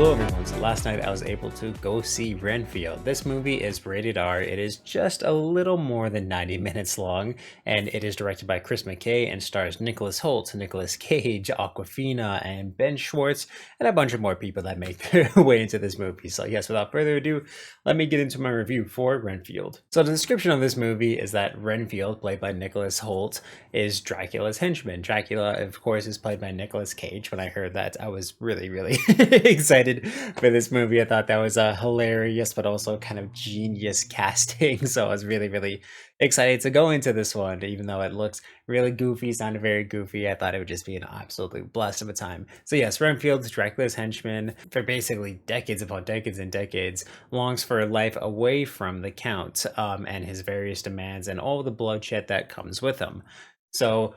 Hello everyone, so last night I was able to go see Renfield. This movie is rated R, it is just a little more than 90 minutes long, and it is directed by Chris McKay and stars Nicholas Hoult, Nicolas Cage, Awkwafina, and Ben Schwartz, and a bunch of more people that make their way into this movie. So yes, without further ado, let me get into my review for Renfield. So the description of this movie is that Renfield, played by Nicholas Hoult, is Dracula's henchman. Dracula, of course, is played by Nicolas Cage. When I heard that, I was really excited for this movie. I thought that was a hilarious but also kind of genius casting. So I was really excited to go into this one, even though it looks really goofy, sounded very goofy. I thought it would just be an absolutely blast of a time. So yes, Renfield, Dracula's henchman, for basically decades upon decades and decades, longs for a life away from the Count and his various demands and all the bloodshed that comes with him. So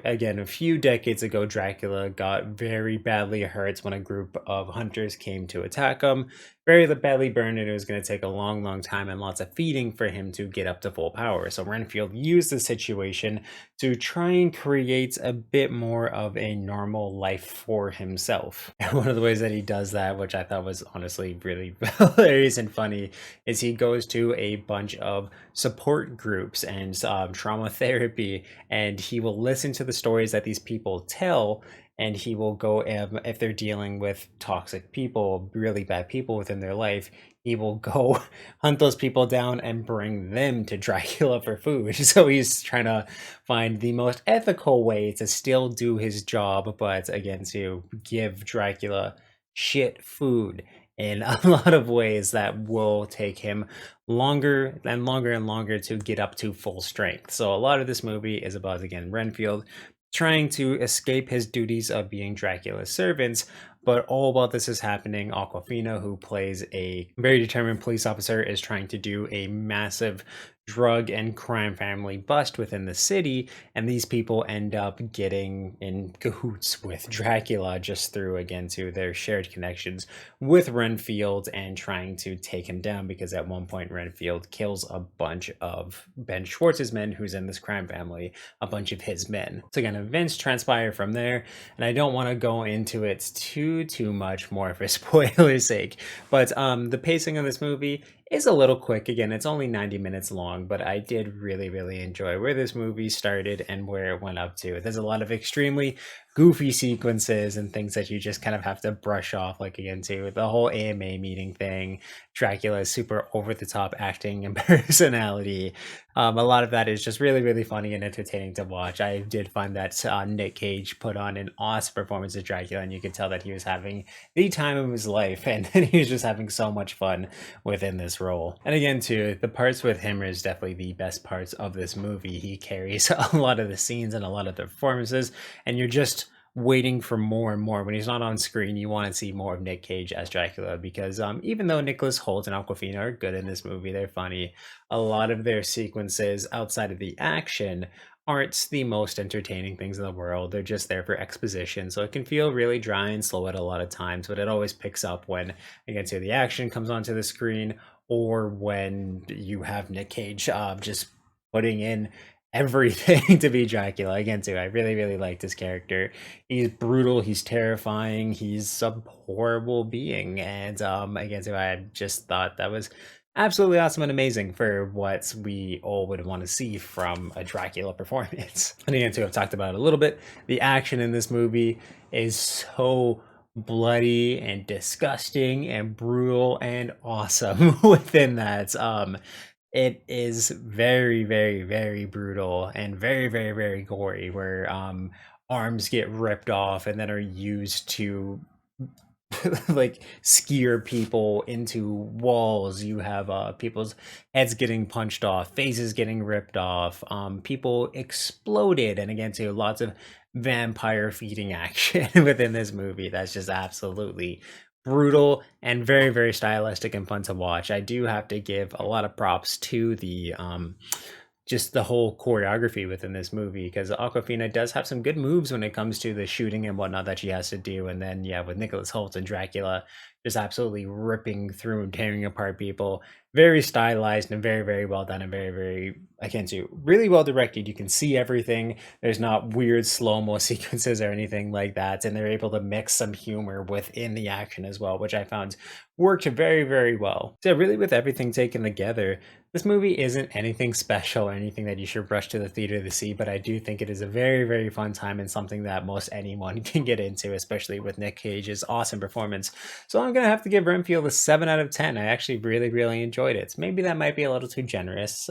again, a few decades ago, Dracula got very badly hurt when a group of hunters came to attack him. Very badly burned, and it was going to take a long time and lots of feeding for him to get up to full power. So Renfield used the situation to try and create a bit more of a normal life for himself. And one of the ways that he does that, which I thought was honestly really hilarious and funny, is he goes to a bunch of support groups and trauma therapy, and he will listen to the stories that these people tell, and he will go, if they're dealing with toxic people, really bad people within their life, he will go hunt those people down and bring them to Dracula for food. So he's trying to find the most ethical way to still do his job, but again, to give Dracula shit food in a lot of ways that will take him longer and longer to get up to full strength. So a lot of this movie is about, again, Renfield trying to escape his duties of being Dracula's servants, but all while this is happening, Awkwafina, who plays a very determined police officer, is trying to do a massive drug and crime family bust within the city, and these people end up getting in cahoots with Dracula just through, again, to their shared connections with Renfield and trying to take him down, because at one point Renfield kills a bunch of Ben Schwartz's men, who's in this crime family, a bunch of his men. So again, events transpire from there, and I don't want to go into it too much more for spoiler's sake, but the pacing of this movie is a little quick. Again, it's only 90 minutes long, but I did really enjoy where this movie started and where it went up to. There's a lot of extremely goofy sequences and things that you just kind of have to brush off, like, again, too, the whole AMA meeting thing, Dracula's super over-the-top acting and personality. A lot of that is just really funny and entertaining to watch. I did find that Nick Cage put on an awesome performance as Dracula, and you could tell that he was having the time of his life, and he was just having so much fun within this role. And again, too, the parts with him is definitely the best parts of this movie. He carries a lot of the scenes and a lot of the performances, and you're just waiting for more and more. When he's not on screen, you want to see more of Nick Cage as Dracula, because even though Nicholas Hoult and Awkwafina are good in this movie, they're funny, a lot of their sequences outside of the action aren't the most entertaining things in the world. They're just there for exposition, so it can feel really dry and slow at a lot of times, but it always picks up when, again, so the action comes onto the screen, or when you have Nick Cage just putting in everything to be Dracula. Again, too, I really like this character. He's brutal, he's terrifying, he's a horrible being, and again, too, I just thought that was absolutely awesome and amazing for what we all would want to see from a Dracula performance. And again, too, I've talked about it a little bit. The action in this movie is so bloody and disgusting and brutal and awesome within that. It is very brutal and very gory, where arms get ripped off and then are used to like skewer people into walls. You have people's heads getting punched off, faces getting ripped off, people exploded, and again, too, lots of vampire feeding action within this movie. That's just absolutely brutal and very stylistic and fun to watch. I do have to give a lot of props to the just the whole choreography within this movie, because Awkwafina does have some good moves when it comes to the shooting and whatnot that she has to do. And then, yeah, with Nicholas Hoult and Dracula just absolutely ripping through and tearing apart people. Very stylized and very, very well done and very, very, I can't say, really well directed. You can see everything. There's not weird slow-mo sequences or anything like that. And they're able to mix some humor within the action as well, which I found worked very, very well. So really with everything taken together, this movie isn't anything special or anything that you should rush to the theater to see, but I do think it is a very, very fun time and something that most anyone can get into, especially with Nick Cage's awesome performance. So I'm gonna have to give Renfield a 7 out of 10. I actually really, really enjoyed it. Maybe that might be a little too generous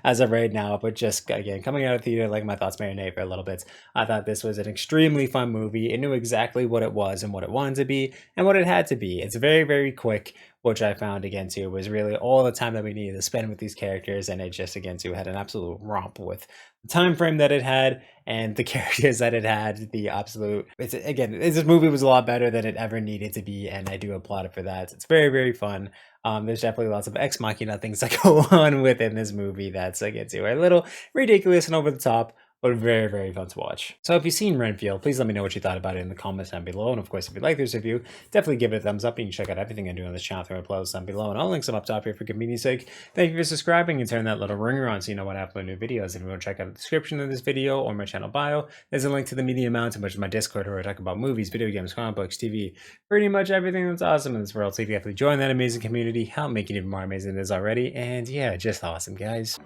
as of right now, but just again, coming out of theater, like my thoughts marinate for a little bit. I thought this was an extremely fun movie. It knew exactly what it was and what it wanted to be and what it had to be. It's very, very quick, which I found again too was really all the time that we needed to spend with these characters, and it just again too had an absolute romp with the time frame that it had and the characters that it had. The absolute, it's again, this movie was a lot better than it ever needed to be, and I do applaud it for that. It's very, very fun. There's definitely lots of ex machina things that go on within this movie that's again too a little ridiculous and over the top, but very, very fun to watch. So if you've seen Renfield, please let me know what you thought about it in the comments down below. And of course, if you like this review, definitely give it a thumbs up. You can check out everything I do on this channel through my playlists down below. And I'll link some up top here for convenience sake. Thank you for subscribing and turn that little ringer on so you know when I upload new videos. If you want to check out the description of this video or my channel bio, there's a link to the Media Mountain, which is my Discord where I talk about movies, video games, comic books, TV, pretty much everything that's awesome in this world. So if you have to join that amazing community, help make it even more amazing than it is already. And yeah, just awesome, guys.